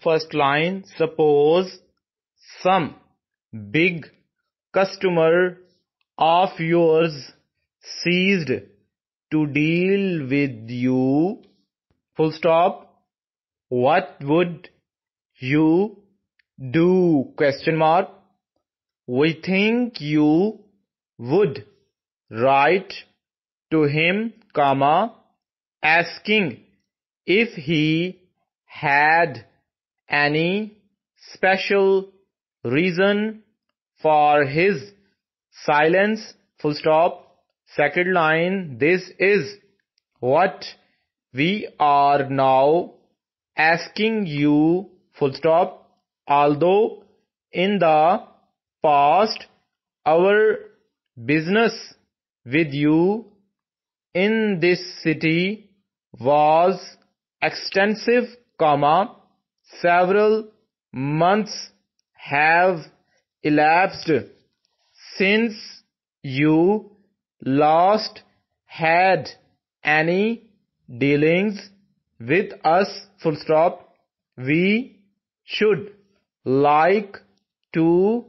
First line, suppose some big customer of yours ceased to deal with you, full stop. What would you do? Question mark. We think you would write to him, comma, asking if he had any special reason for his silence, full stop. Second line, this is what we are now asking you, full stop. Although in the past our business with you in this city was extensive, comma, several months have elapsed since you last had any dealings with us, full stop. We should like to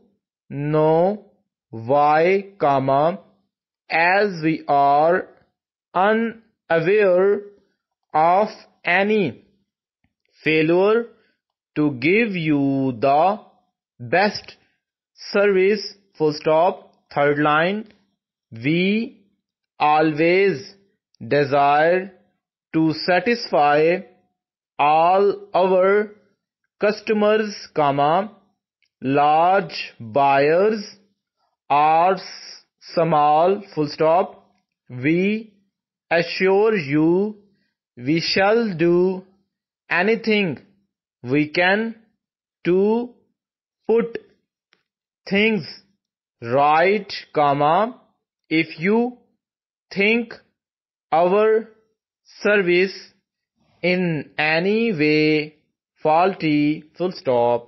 know why, comma, as we are unaware of any failure to give you the best service, full stop. Third line, we always desire to satisfy all our customers, comma, large buyers or small, full stop. We assure you we shall do anything we can to put things right, comma, if you think our service in any way faulty, full stop.